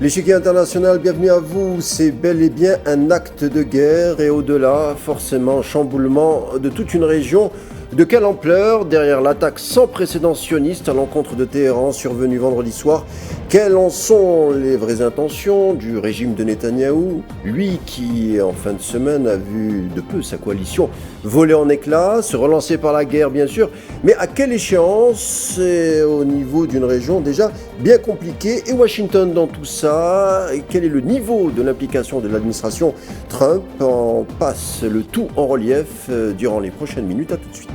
L'échiquier international, bienvenue à vous. C'est bel et bien un acte de guerre et au-delà, forcément, chamboulement de toute une région. De quelle ampleur derrière l'attaque sans précédent sioniste à l'encontre de Téhéran survenue vendredi soir? Quelles en sont les vraies intentions du régime de Netanyahou? Lui qui, en fin de semaine, a vu de peu sa coalition voler en éclats, se relancer par la guerre bien sûr, mais à quelle échéance? C'est au niveau d'une région déjà bien compliquée. Et Washington dans tout ça? Et quel est le niveau de l'implication de l'administration Trump? On passe le tout en relief durant les prochaines minutes. À tout de suite.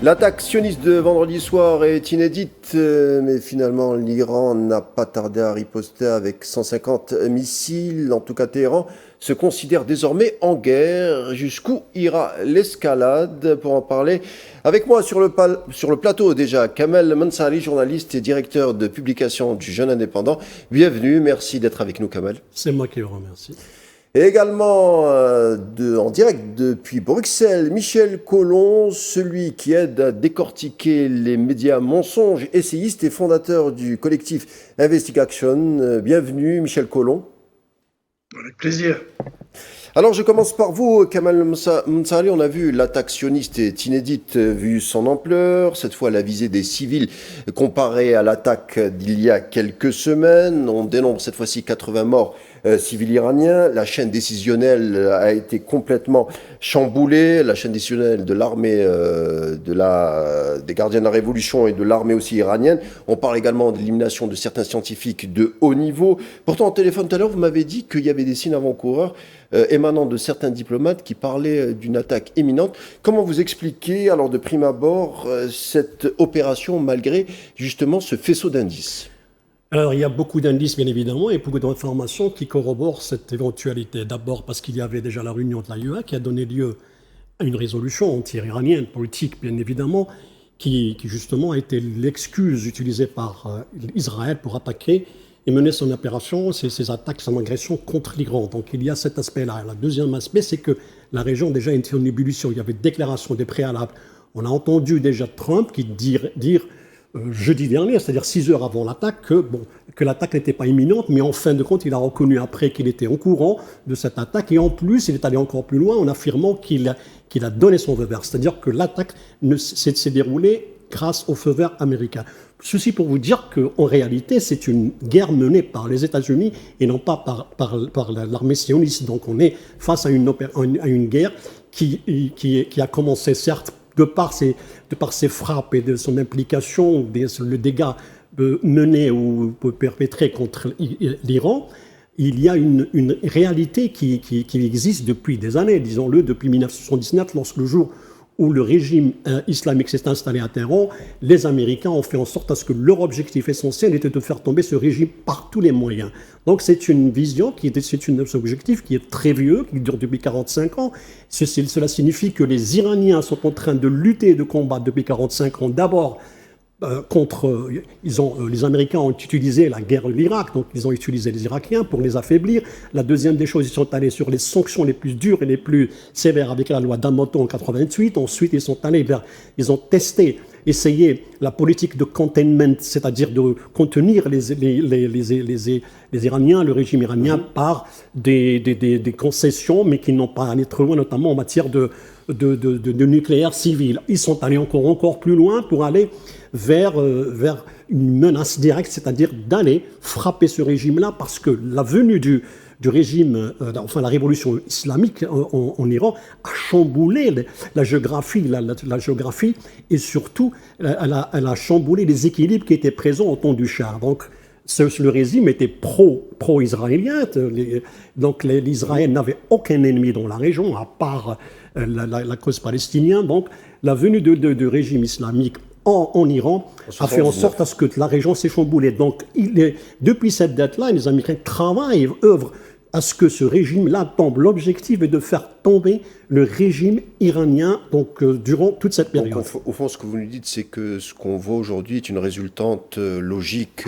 L'attaque sioniste de vendredi soir est inédite, mais finalement l'Iran n'a pas tardé à riposter avec 150 missiles. En tout cas, Téhéran se considère désormais en guerre. Jusqu'où ira l'escalade? Pour en parler avec moi sur le plateau déjà, Kamel Mansari, journaliste et directeur de publication du Jeune Indépendant. Bienvenue, merci d'être avec nous, Kamel. C'est moi qui vous remercie. Et également en direct depuis Bruxelles, Michel Collomb, celui qui aide à décortiquer les médias mensonges, essayiste et fondateur du collectif Investigation. Bienvenue Michel Collomb. Avec plaisir. Alors je commence par vous, Kamel Mansari. On a vu l'attaque sioniste est inédite vu son ampleur. Cette fois la visée des civils comparée à l'attaque d'il y a quelques semaines. On dénombre cette fois-ci 80 morts civils iraniens. La chaîne décisionnelle a été complètement chamboulée. La chaîne décisionnelle de l'armée, des gardiens de la révolution et de l'armée aussi iranienne. On parle également de l'élimination de certains scientifiques de haut niveau. Pourtant, au téléphone tout à l'heure, vous m'avez dit qu'il y avait des signes avant-coureurs émanant de certains diplomates qui parlaient d'une attaque imminente. Comment vous expliquez, alors de prime abord, cette opération malgré justement ce faisceau d'indices ? Alors, il y a beaucoup d'indices, bien évidemment, et beaucoup d'informations qui corroborent cette éventualité. D'abord parce qu'il y avait déjà la réunion de l'AIEA qui a donné lieu à une résolution anti-iranienne, politique, bien évidemment, qui justement a été l'excuse utilisée par Israël pour attaquer et mener son opération, ses attaques, son agression contre l'Iran. Donc il y a cet aspect-là. Le deuxième aspect, c'est que la région déjà était en ébullition. Il y avait déclaration des préalables. On a entendu déjà Trump qui dire jeudi dernier, c'est-à-dire 6 heures avant l'attaque, que l'attaque n'était pas imminente, mais en fin de compte, il a reconnu après qu'il était au courant de cette attaque, et en plus, il est allé encore plus loin en affirmant qu'il a donné son feu vert, c'est-à-dire que l'attaque s'est déroulée grâce au feu vert américain. Ceci pour vous dire qu'en réalité, c'est une guerre menée par les États-Unis et non pas par l'armée sioniste. Donc on est face à une guerre qui a commencé, certes, de par ses frappes et de son implication, le dégât mené ou perpétré contre l'Iran, il y a une réalité qui existe depuis des années, disons-le, depuis 1979, lorsque le jour où le régime islamique s'est installé à Téhéran, les Américains ont fait en sorte à ce que leur objectif essentiel était de faire tomber ce régime par tous les moyens. Donc c'est une vision, c'est un objectif qui est très vieux, qui dure depuis 45 ans. Cela signifie que les Iraniens sont en train de lutter et de combattre depuis 45 ans, d'abord les Américains ont utilisé la guerre de l'Irak, donc ils ont utilisé les Irakiens pour les affaiblir. La deuxième des choses, ils sont allés sur les sanctions les plus dures et les plus sévères avec la loi d'Amato en 88. Ensuite, ils ont essayé la politique de containment, c'est-à-dire de contenir les Iraniens, le régime iranien, par des concessions, mais qui n'ont pas allé trop loin, notamment en matière de nucléaire civil. Ils sont allés encore plus loin pour aller vers une menace directe, c'est-à-dire d'aller frapper ce régime-là, parce que la venue du régime, la révolution islamique en Iran a chamboulé la géographie, et surtout elle a chamboulé les équilibres qui étaient présents au temps du Shah. Donc le régime était pro-israélien, donc l'Israël n'avait aucun ennemi dans la région, à part la cause palestinienne. Donc la venue du régime islamique en Iran a fait en sorte à ce que la région s'est chamboulée. Donc depuis cette date-là, les Américains travaillent, œuvrent à ce que ce régime-là tombe. L'objectif est de faire tomber le régime iranien durant toute cette période. Donc, au fond, ce que vous nous dites, c'est que ce qu'on voit aujourd'hui est une résultante logique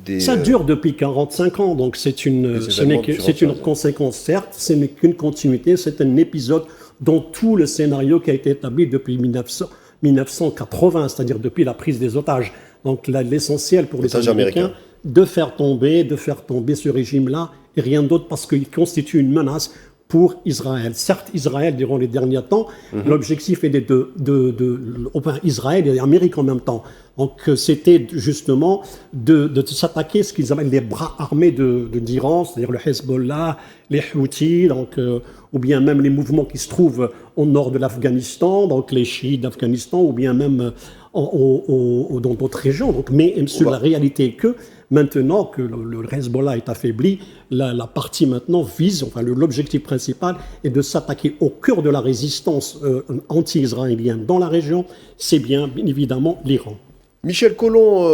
des... Ça dure depuis 45 ans, donc c'est une conséquence, certes, ce n'est qu'une continuité, c'est un épisode dans tout le scénario qui a été établi depuis 1980, c'est-à-dire depuis la prise des otages. Donc l'essentiel pour les Américains, de faire tomber ce régime-là et rien d'autre parce qu'il constitue une menace pour Israël. Certes, Israël, durant les derniers temps, l'objectif était Israël et l'Amérique en même temps. Donc, c'était justement de s'attaquer à ce qu'ils appellent les bras armés d'Iran, c'est-à-dire le Hezbollah, les Houthis, ou bien même les mouvements qui se trouvent au nord de l'Afghanistan, donc les chiites d'Afghanistan, ou bien même dans d'autres régions. Donc, mais sur la réalité est que maintenant que le Hezbollah est affaibli, la partie maintenant vise, l'objectif principal est de s'attaquer au cœur de la résistance anti-israélienne dans la région, c'est bien évidemment l'Iran. Michel Colomb,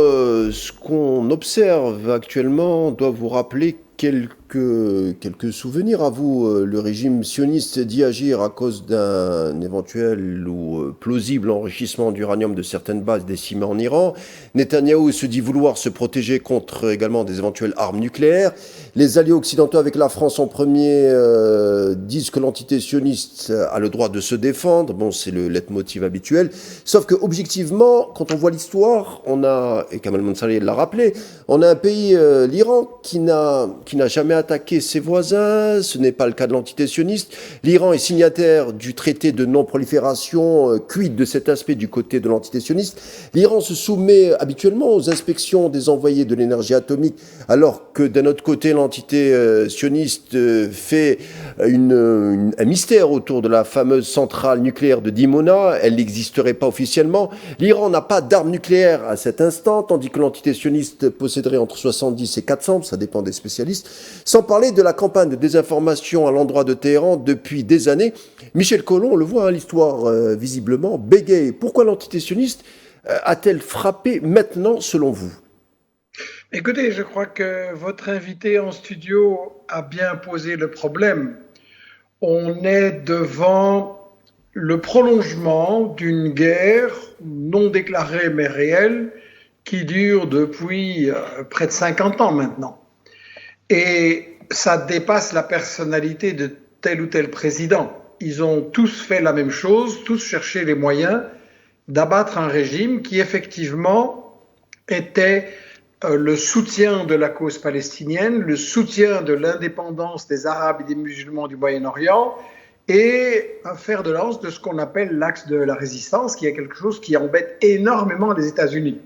ce qu'on observe actuellement doit vous rappeler quelques souvenirs à vous. Le régime sioniste dit agir à cause d'un éventuel ou plausible enrichissement d'uranium de certaines bases décimées en Iran. Netanyahou se dit vouloir se protéger contre également des éventuelles armes nucléaires. Les alliés occidentaux, avec la France en premier, disent que l'entité sioniste a le droit de se défendre. Bon, c'est le leitmotiv habituel. Sauf que, objectivement, quand on voit l'histoire, et Kamal Mansouri l'a rappelé, on a un pays, l'Iran, qui n'a jamais attaqué ses voisins. Ce n'est pas le cas de l'entité sioniste. L'Iran est signataire du traité de non-prolifération. Quid de cet aspect du côté de l'entité sioniste? L'Iran se soumet habituellement aux inspections des envoyés de l'énergie atomique, alors que d'un autre côté, l'entité sioniste fait un mystère autour de la fameuse centrale nucléaire de Dimona. Elle n'existerait pas officiellement. L'Iran n'a pas d'armes nucléaires à cet instant, tandis que l'entité sioniste posséderait entre 70 et 400, ça dépend des spécialistes, sans parler de la campagne de désinformation à l'endroit de Téhéran depuis des années. Michel Colomb, on le voit, l'histoire visiblement bégaye. Pourquoi l'entité sioniste a-t-elle frappé maintenant, selon vous? Écoutez, je crois que votre invité en studio a bien posé le problème. On est devant le prolongement d'une guerre non déclarée mais réelle qui dure depuis près de 50 ans maintenant. Et ça dépasse la personnalité de tel ou tel président. Ils ont tous fait la même chose, tous cherché les moyens d'abattre un régime qui effectivement était le soutien de la cause palestinienne, le soutien de l'indépendance des Arabes et des musulmans du Moyen-Orient et un fer de lance de ce qu'on appelle l'axe de la résistance, qui est quelque chose qui embête énormément les États-Unis.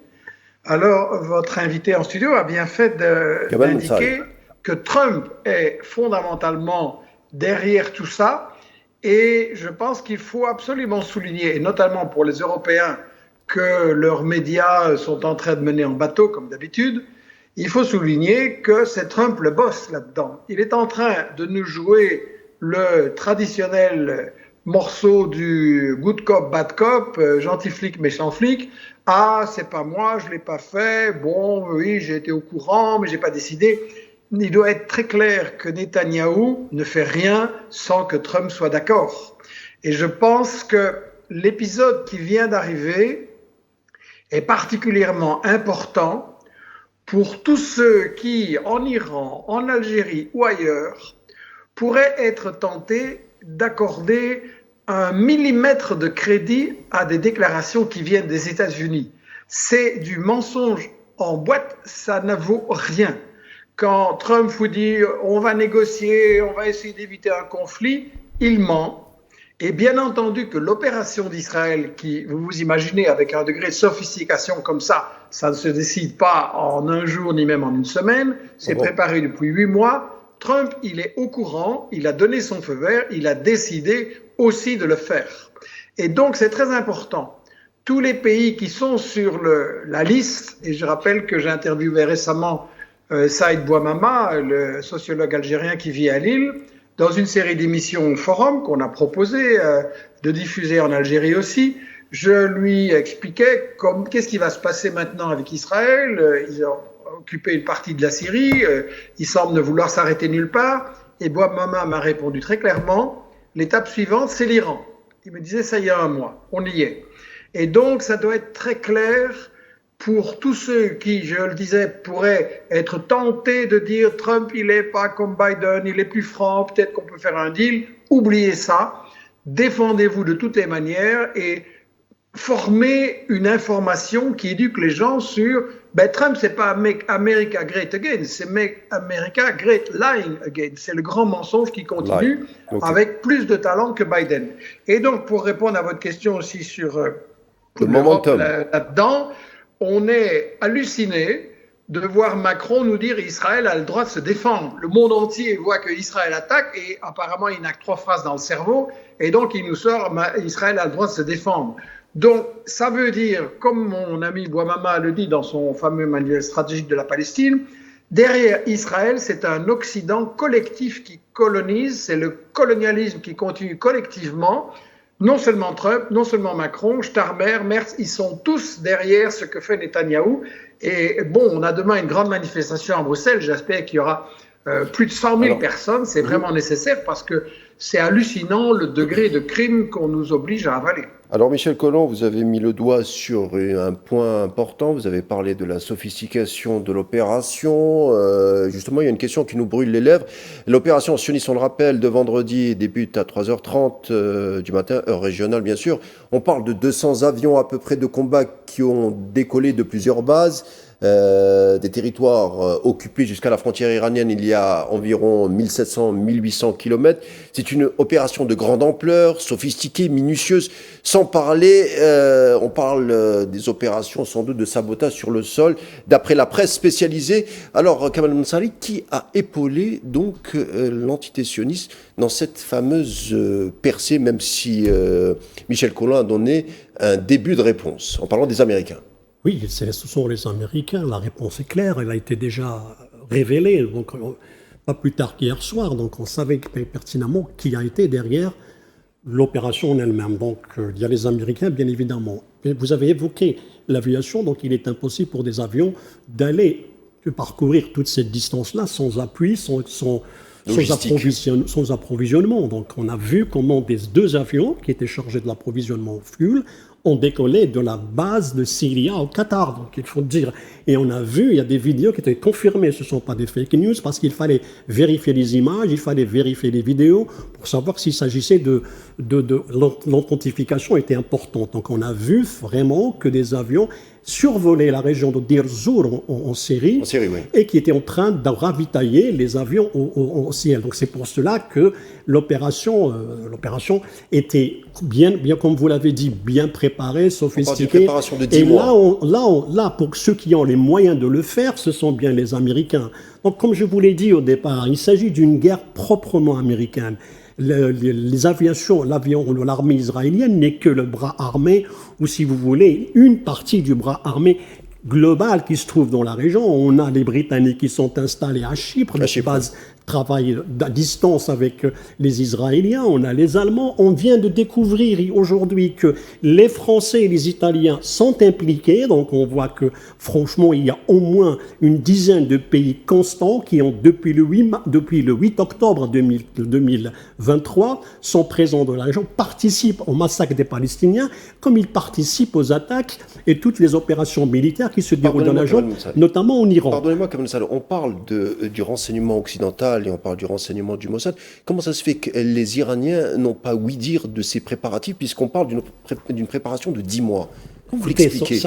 Alors, votre invité en studio a bien fait d'indiquer que Trump est fondamentalement derrière tout ça, et je pense qu'il faut absolument souligner, et notamment pour les Européens, que leurs médias sont en train de mener en bateau, comme d'habitude. Il faut souligner que c'est Trump le boss là-dedans. Il est en train de nous jouer le traditionnel morceau du good cop, bad cop, gentil flic, méchant flic. Ah, c'est pas moi, je l'ai pas fait. Bon, oui, j'ai été au courant, mais j'ai pas décidé. Il doit être très clair que Netanyahou ne fait rien sans que Trump soit d'accord. Et je pense que l'épisode qui vient d'arriver est particulièrement important pour tous ceux qui, en Iran, en Algérie ou ailleurs, pourraient être tentés d'accorder un millimètre de crédit à des déclarations qui viennent des États-Unis. C'est du mensonge en boîte, ça ne vaut rien. Quand Trump vous dit « on va négocier, on va essayer d'éviter un conflit », il ment. Et bien entendu que l'opération d'Israël, qui, vous vous imaginez, avec un degré de sophistication comme ça ne se décide pas en un jour ni même en une semaine, c'est préparé depuis 8 mois. Trump, il est au courant, il a donné son feu vert, il a décidé aussi de le faire. Et donc, c'est très important. Tous les pays qui sont sur la liste, et je rappelle que j'ai interviewé récemment Saïd Bouamama, le sociologue algérien qui vit à Lille, dans une série d'émissions Forum qu'on a proposé de diffuser en Algérie aussi. Je lui expliquais qu'est-ce qui va se passer maintenant avec Israël. Ils ont occupé une partie de la Syrie, ils semblent ne vouloir s'arrêter nulle part. Et Bouamama m'a répondu très clairement, l'étape suivante, c'est l'Iran. Il me disait ça il y a un mois, on y est. Et donc, ça doit être très clair pour tous ceux qui, je le disais, pourraient être tentés de dire Trump, il n'est pas comme Biden, il est plus franc, peut-être qu'on peut faire un deal. Oubliez ça, défendez-vous de toutes les manières et formez une information qui éduque les gens sur Trump, c'est pas Make America Great Again, c'est Make America Great Lying Again. C'est le grand mensonge qui continue avec plus de talent que Biden. Et donc, pour répondre à votre question aussi sur le momentum là-dedans, on est halluciné de voir Macron nous dire Israël a le droit de se défendre. Le monde entier voit que Israël attaque et apparemment il n'a que 3 phrases dans le cerveau et donc il nous sort Israël a le droit de se défendre. Donc ça veut dire, comme mon ami Bouamama le dit dans son fameux manuel stratégique de la Palestine, derrière Israël c'est un Occident collectif qui colonise, c'est le colonialisme qui continue collectivement. Non seulement Trump, non seulement Macron, Starmer, Merz, ils sont tous derrière ce que fait Netanyahou. Et bon, on a demain une grande manifestation à Bruxelles. J'espère qu'il y aura plus de 100 000 personnes. C'est vraiment nécessaire parce que c'est hallucinant le degré de crime qu'on nous oblige à avaler. Alors Michel Collomb, vous avez mis le doigt sur un point important, vous avez parlé de la sophistication de l'opération. Justement, il y a une question qui nous brûle les lèvres. L'opération sioniste, on le rappelle, de vendredi débute à 3h30 du matin, heure régionale bien sûr. On parle de 200 avions à peu près de combat qui ont décollé de plusieurs bases. Des territoires occupés jusqu'à la frontière iranienne il y a environ 1700-1800 km. C'est une opération de grande ampleur, sophistiquée, minutieuse. Sans parler, on parle des opérations sans doute de sabotage sur le sol, d'après la presse spécialisée. Alors, Kamal Mounsari, qui a épaulé donc l'entité sioniste dans cette fameuse percée, même si Michel Collomb a donné un début de réponse, en parlant des Américains? Oui, ce sont les Américains. La réponse est claire. Elle a été déjà révélée, donc pas plus tard qu'hier soir. Donc on savait pertinemment qui a été derrière l'opération en elle-même. Donc il y a les Américains, bien évidemment. Et vous avez évoqué l'aviation, donc il est impossible pour des avions d'aller parcourir toute cette distance-là sans appui, sans approvisionnement. Donc on a vu comment des 2 avions qui étaient chargés de l'approvisionnement au fuel ont décollé de la base de Syria au Qatar, donc il faut dire. Et on a vu, il y a des vidéos qui étaient confirmées, ce ne sont pas des fake news, parce qu'il fallait vérifier les images, il fallait vérifier les vidéos pour savoir s'il s'agissait de l'authentification était importante. Donc on a vu vraiment que des avions survolaient la région de Deir Zur en Syrie, oui. Et qui étaient en train de ravitailler les avions au ciel. Donc c'est pour cela que l'opération était bien, comme vous l'avez dit, bien préparée, sophistiquée. Préparation de 10 mois. Là, pour ceux qui ont les moyens de le faire, ce sont bien les Américains. Donc comme je vous l'ai dit au départ, il s'agit d'une guerre proprement américaine. L'armée israélienne n'est que le bras armé, ou si vous voulez, une partie du bras armé global qui se trouve dans la région. On a les Britanniques qui sont installés à Chypre, qui travaillent à distance avec les Israéliens. On a les Allemands. On vient de découvrir aujourd'hui que les Français et les Italiens sont impliqués. Donc on voit que franchement, il y a au moins une dizaine de pays constants qui ont, depuis le 8 octobre 2023, sont présents dans la région, participent au massacre des Palestiniens, comme ils participent aux attaques et toutes les opérations militaires qui se déroulent dans la région, notamment en Iran. Pardonnez-moi, Kamal Mounsari, on parle du renseignement occidental et on parle du renseignement du Mossad. Comment ça se fait que les Iraniens n'ont pas ouï dire de ces préparatifs, puisqu'on parle d'une préparation de 10 mois? Comment vous l'expliquez?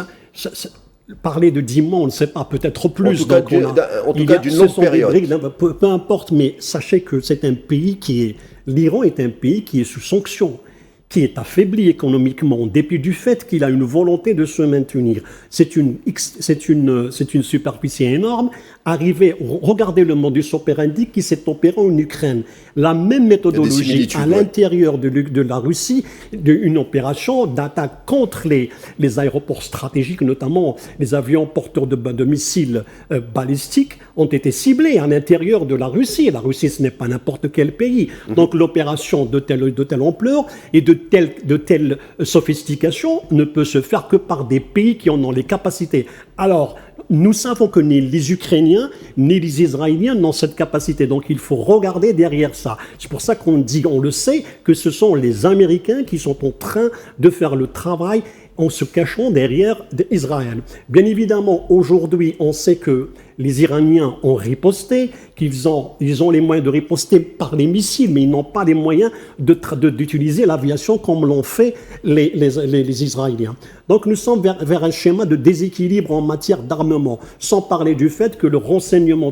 Parler de 10 mois, on ne sait pas, peut-être plus. En tout cas, d'une longue période. Peu importe, mais sachez que c'est un pays l'Iran est un pays qui est sous sanction, qui est affaibli économiquement, en dépit du fait qu'il a une volonté de se maintenir. C'est une superficie énorme. Regardez le modus operandi qui s'est opéré en Ukraine. La même méthodologie à l'intérieur de la Russie, une opération d'attaque contre les aéroports stratégiques, notamment les avions porteurs de missiles balistiques, ont été ciblés à l'intérieur de la Russie. La Russie, ce n'est pas n'importe quel pays. Donc l'opération de telle ampleur et de telle sophistication ne peut se faire que par des pays qui en ont les capacités. Alors, nous savons que ni les Ukrainiens ni les Israéliens n'ont cette capacité. Donc il faut regarder derrière ça. C'est pour ça qu'on dit, on le sait, que ce sont les Américains qui sont en train de faire le travail en se cachant derrière Israël. Bien évidemment, aujourd'hui, on sait que les Iraniens ont riposté, ils ont les moyens de riposter par les missiles, mais ils n'ont pas les moyens d'utiliser l'aviation comme l'ont fait les Israéliens. Donc nous sommes vers un schéma de déséquilibre en matière d'armement, sans parler du fait que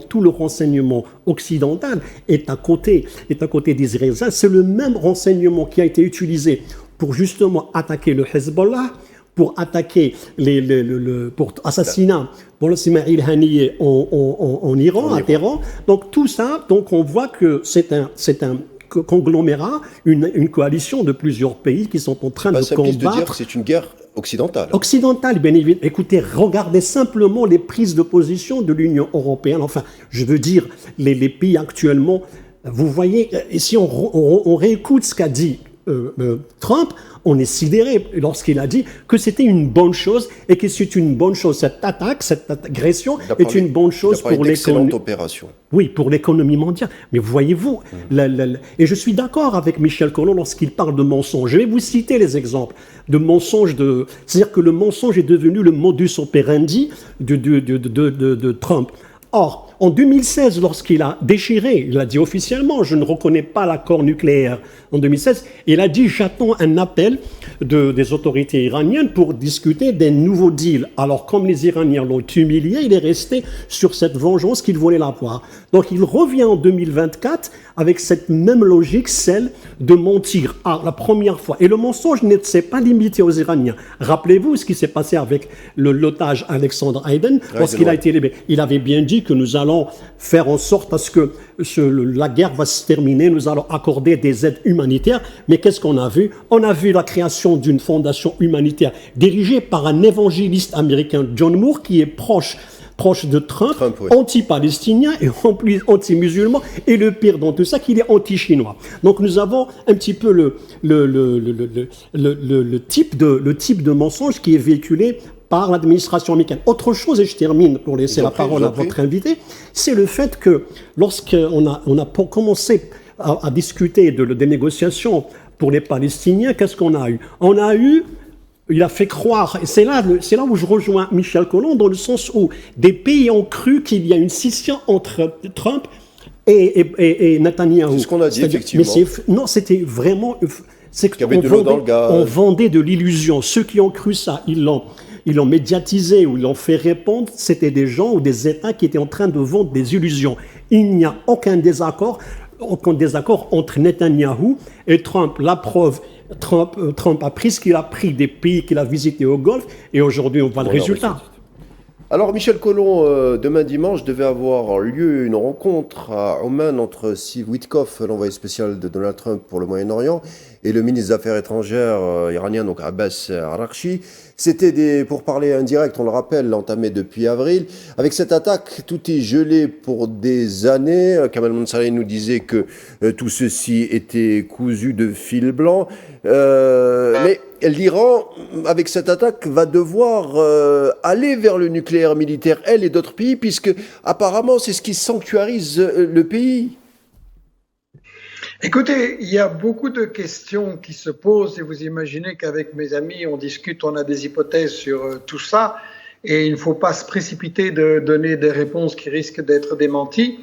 tout le renseignement occidental est à côté des Israéliens. C'est le même renseignement qui a été utilisé pour justement attaquer le Hezbollah, pour attaquer pour assassinat pour le Ismail Haniyeh en Iran, à Téhéran. Donc tout ça, donc on voit que c'est un conglomérat, une coalition de plusieurs pays qui sont en train de ça piste combattre. de dire que c'est une guerre occidentale. Occidentale, bien évidemment. Écoutez, regardez simplement les prises de position de l'Union européenne. Enfin, je veux dire, les pays actuellement, vous voyez, et si on réécoute ce qu'a dit Trump, on est sidéré lorsqu'il a dit que c'était une bonne chose et que c'est une bonne chose. Cette attaque, cette agression est une bonne chose pour l'économie. Opération. Oui, pour l'économie mondiale. Mais voyez-vous, et je suis d'accord avec Michel Collomb lorsqu'il parle de mensonges. Je vais vous citer les exemples de mensonges. C'est-à-dire que le mensonge est devenu le modus operandi de Trump. Or, en 2016, lorsqu'il a déchiré, il a dit officiellement, je ne reconnais pas l'accord nucléaire. En 2016, il a dit, j'attends un appel des autorités iraniennes pour discuter des nouveaux deals. Alors, comme les Iraniens l'ont humilié, il est resté sur cette vengeance qu'il voulait l'avoir. Donc, il revient en 2024 avec cette même logique, celle de mentir. La première fois. Et le mensonge ne s'est pas limité aux Iraniens. Rappelez-vous ce qui s'est passé avec l'otage Alexandre Hayden lorsqu'il a été libéré. Il avait bien dit que nous allons faire en sorte à ce que la guerre va se terminer, nous allons accorder des aides humanitaires. Mais qu'est-ce qu'on a vu? On a vu la création d'une fondation humanitaire dirigée par un évangéliste américain, John Moore, qui est proche de Trump oui. Anti-palestinien et en plus anti-musulman, et le pire dans tout ça, qu'il est anti-chinois. Donc nous avons un petit peu le type de mensonge qui est véhiculé par l'administration américaine. Autre chose, et je termine pour laisser la parole à votre invité, c'est le fait que lorsqu'on a commencé à discuter des négociations pour les Palestiniens, qu'est-ce qu'on a eu? Il a fait croire, et c'est là où je rejoins Michel Collomb, dans le sens où des pays ont cru qu'il y a une scission entre Trump et Netanyahou. C'est ce qu'on a dit, effectivement. Non, c'était vraiment... On vendait de l'illusion. Ceux qui ont cru ça, ils l'ont médiatisé ou ils l'ont fait répandre, c'était des gens ou des États qui étaient en train de vendre des illusions. Il n'y a aucun désaccord entre Netanyahou et Trump. La preuve, Trump a pris ce qu'il a pris des pays qu'il a visités au Golfe, et aujourd'hui on voit le résultat. Alors Michel Collomb, demain dimanche devait avoir lieu une rencontre à Oman entre Steve Witkoff, l'envoyé spécial de Donald Trump pour le Moyen-Orient, et le ministre des Affaires étrangères iranien, donc Abbas Araghchi. C'était pour parler indirect, on le rappelle, entamé depuis avril. Avec cette attaque, tout est gelé pour des années. Kamal Mansouri nous disait que tout ceci était cousu de fil blanc. Mais l'Iran, avec cette attaque, va devoir aller vers le nucléaire militaire, elle et d'autres pays, puisque apparemment c'est ce qui sanctuarise le pays. Écoutez, il y a beaucoup de questions qui se posent, et vous imaginez qu'avec mes amis, on discute, on a des hypothèses sur tout ça, et il ne faut pas se précipiter de donner des réponses qui risquent d'être démenties.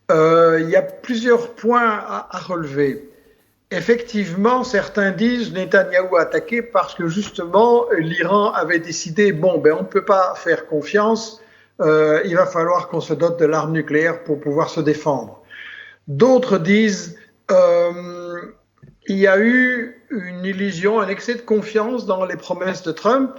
Il y a plusieurs points à relever. Effectivement, certains disent Netanyahou a attaqué parce que justement l'Iran avait décidé on ne peut pas faire confiance, il va falloir qu'on se dote de l'arme nucléaire pour pouvoir se défendre. D'autres disent il y a eu une illusion, un excès de confiance dans les promesses de Trump,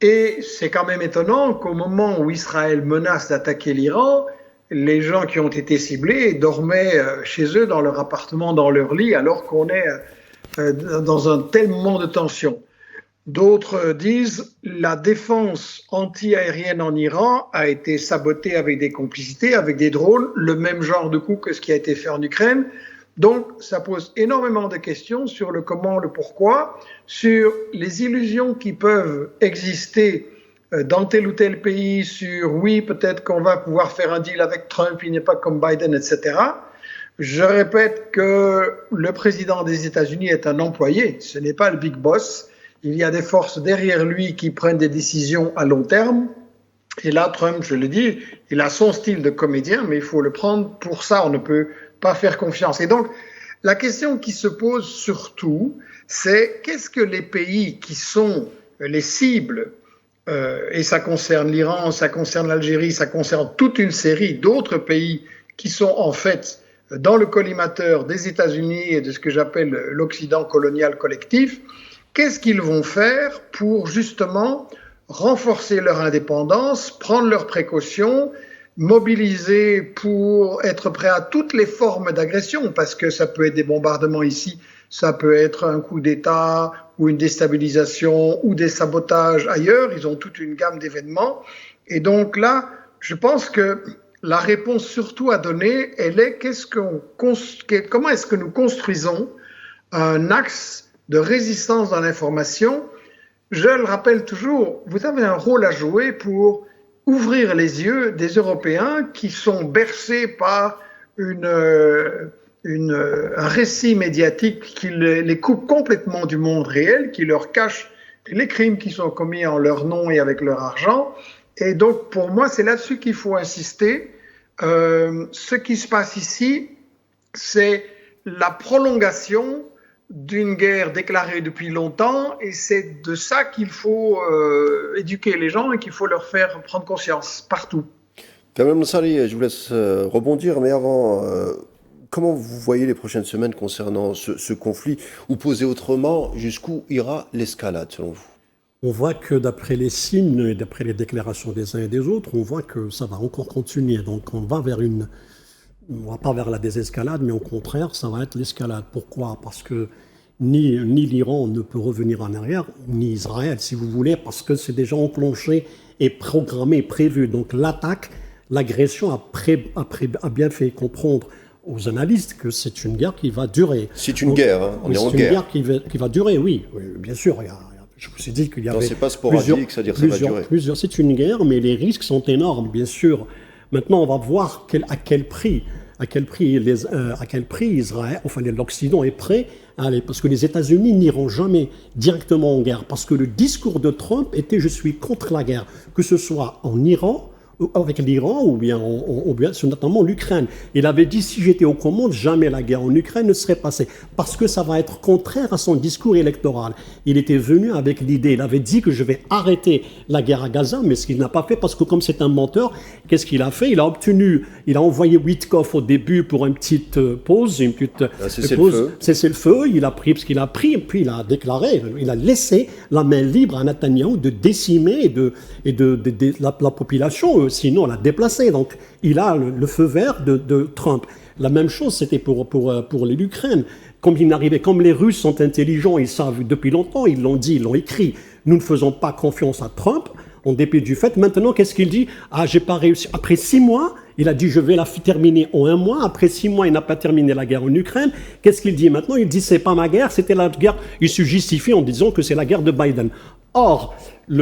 et c'est quand même étonnant qu'au moment où Israël menace d'attaquer l'Iran, les gens qui ont été ciblés dormaient chez eux, dans leur appartement, dans leur lit, alors qu'on est dans un tel moment de tension. D'autres disent la défense anti-aérienne en Iran a été sabotée avec des complicités, avec des drones, le même genre de coup que ce qui a été fait en Ukraine. Donc, ça pose énormément de questions sur le comment, le pourquoi, sur les illusions qui peuvent exister dans tel ou tel pays sur oui, peut-être qu'on va pouvoir faire un deal avec Trump, il n'est pas comme Biden, etc. Je répète que le président des États-Unis est un employé, ce n'est pas le big boss. Il y a des forces derrière lui qui prennent des décisions à long terme. Et là, Trump, je le dis, il a son style de comédien, mais il faut le prendre pour ça. On ne peut pas faire confiance. Et donc, la question qui se pose surtout, c'est qu'est-ce que les pays qui sont les cibles, et ça concerne l'Iran, ça concerne l'Algérie, ça concerne toute une série d'autres pays qui sont en fait dans le collimateur des États-Unis et de ce que j'appelle l'Occident colonial collectif, qu'est-ce qu'ils vont faire pour justement renforcer leur indépendance, prendre leurs précautions, mobiliser pour être prêt à toutes les formes d'agression, parce que ça peut être des bombardements ici, ça peut être un coup d'État ou une déstabilisation ou des sabotages ailleurs. Ils ont toute une gamme d'événements. Et donc là, je pense que la réponse surtout à donner, elle est comment est-ce que nous construisons un axe de résistance dans l'information. Je le rappelle toujours, vous avez un rôle à jouer pour ouvrir les yeux des Européens qui sont bercés par un récit médiatique qui les coupe complètement du monde réel, qui leur cache les crimes qui sont commis en leur nom et avec leur argent. Et donc, pour moi, c'est là-dessus qu'il faut insister. Ce qui se passe ici, c'est la prolongation d'une guerre déclarée depuis longtemps, et c'est de ça qu'il faut éduquer les gens et qu'il faut leur faire prendre conscience partout. Kamel Mounsali, je vous laisse rebondir, mais avant, comment vous voyez les prochaines semaines concernant ce conflit, ou posé autrement, jusqu'où ira l'escalade selon vous? On voit que d'après les signes et d'après les déclarations des uns et des autres, on voit que ça va encore continuer. Donc on va pas vers la désescalade, mais au contraire, ça va être l'escalade. Pourquoi? Parce que ni l'Iran ne peut revenir en arrière, ni Israël, si vous voulez, parce que c'est déjà enclenché et programmé, prévu. Donc l'attaque, l'agression a bien fait comprendre aux analystes que c'est une guerre qui va durer. C'est une guerre, hein, on est en guerre. C'est une guerre qui va durer, oui, bien sûr. Je vous ai dit qu'il y avait c'est pas sporadique, c'est-à-dire ça va durer. C'est une guerre, mais les risques sont énormes, bien sûr. Maintenant, on va voir à quel prix Israël, enfin l'Occident est prêt à aller, parce que les États-Unis n'iront jamais directement en guerre, parce que le discours de Trump était « je suis contre la guerre », que ce soit en Iran, avec l'Iran ou bien notamment l'Ukraine. Il avait dit si j'étais aux commandes, jamais la guerre en Ukraine ne serait passée, parce que ça va être contraire à son discours électoral. Il était venu avec l'idée, il avait dit que je vais arrêter la guerre à Gaza, mais ce qu'il n'a pas fait, parce que comme c'est un menteur, qu'est-ce qu'il a fait? Il a envoyé Witkoff au début pour une petite pause, cessez-le-feu. Il a pris ce qu'il a pris, et puis il a déclaré, il a laissé la main libre à Netanyahou de décimer la population. Sinon, on l'a déplacé. Donc, il a le feu vert de Trump. La même chose, c'était pour l'Ukraine. Comme les Russes sont intelligents, ils savent depuis longtemps, ils l'ont dit, ils l'ont écrit, nous ne faisons pas confiance à Trump, en dépit du fait. Maintenant, qu'est-ce qu'il dit? Ah, j'ai pas réussi. Après 6 mois, il a dit, je vais la terminer en 1 mois. Après 6 mois, il n'a pas terminé la guerre en Ukraine. Qu'est-ce qu'il dit maintenant? Il dit, c'est pas ma guerre, c'était la guerre. Il se justifie en disant que c'est la guerre de Biden. Or,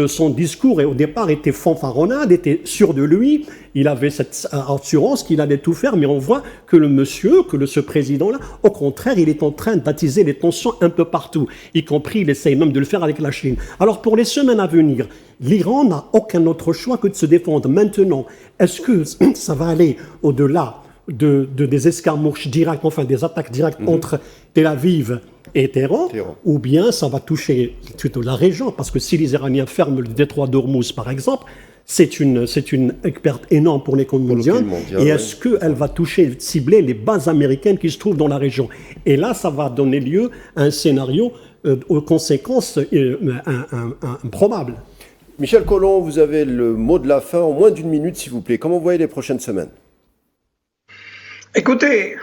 son discours au départ était fanfaronnade, était sûr de lui, il avait cette assurance qu'il allait tout faire, mais on voit que ce président-là, au contraire, il est en train d'attiser les tensions un peu partout, y compris, il essaye même de le faire avec la Chine. Alors pour les semaines à venir, l'Iran n'a aucun autre choix que de se défendre. Maintenant, est-ce que ça va aller au-delà des escarmouches directes, enfin des attaques directes entre Tel Aviv et Téhéran, ou bien ça va toucher toute la région, parce que si les Iraniens ferment le détroit d'Ormuz, par exemple, c'est une perte énorme pour l'économie mondiale. Et est-ce qu'elle va cibler les bases américaines qui se trouvent dans la région? Et là, ça va donner lieu à un scénario aux conséquences improbables. Michel Collomb, vous avez le mot de la fin en moins d'1 minute, s'il vous plaît. Comment vous voyez les prochaines semaines? Écoutez,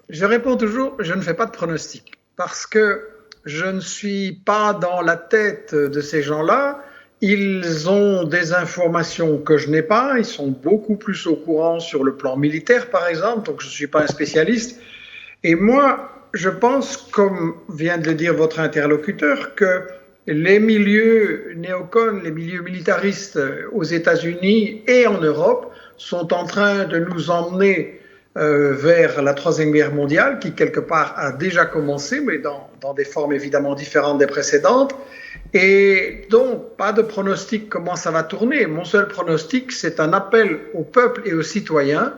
je réponds toujours, je ne fais pas de pronostic, parce que je ne suis pas dans la tête de ces gens-là. Ils ont des informations que je n'ai pas, ils sont beaucoup plus au courant sur le plan militaire, par exemple, donc je ne suis pas un spécialiste. Et moi, je pense, comme vient de le dire votre interlocuteur, que les milieux néocons, les milieux militaristes aux États-Unis et en Europe sont en train de nous emmener vers la Troisième Guerre mondiale, qui quelque part a déjà commencé, mais dans des formes évidemment différentes des précédentes. Et donc, pas de pronostic comment ça va tourner. Mon seul pronostic, c'est un appel au peuple et aux citoyens.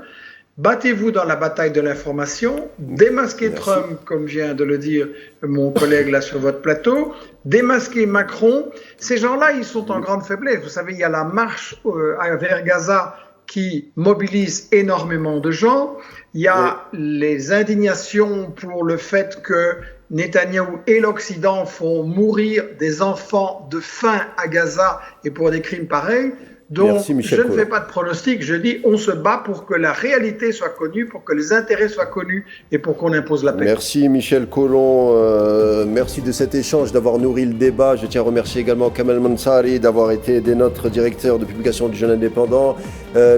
Battez-vous dans la bataille de l'information, démasquez Trump, comme vient de le dire mon collègue là sur votre plateau, démasquez Macron. Ces gens-là, ils sont en grande faiblesse. Vous savez, il y a la marche vers Gaza qui mobilise énormément de gens. Il y a les indignations pour le fait que Netanyahou et l'Occident font mourir des enfants de faim à Gaza et pour des crimes pareils. Donc, je ne fais pas de pronostic, je dis on se bat pour que la réalité soit connue, pour que les intérêts soient connus et pour qu'on impose la paix. Merci Michel Collomb, merci de cet échange, d'avoir nourri le débat. Je tiens à remercier également Kamal Mansari d'avoir été notre directeur de publication du Jeune Indépendant.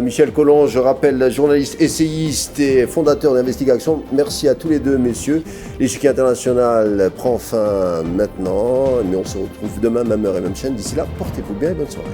Michel Collomb, je rappelle, journaliste, essayiste et fondateur d'Investigation. Merci à tous les deux, messieurs. L'échiquier international prend fin maintenant, mais on se retrouve demain, même heure et même chaîne. D'ici là, portez-vous bien et bonne soirée.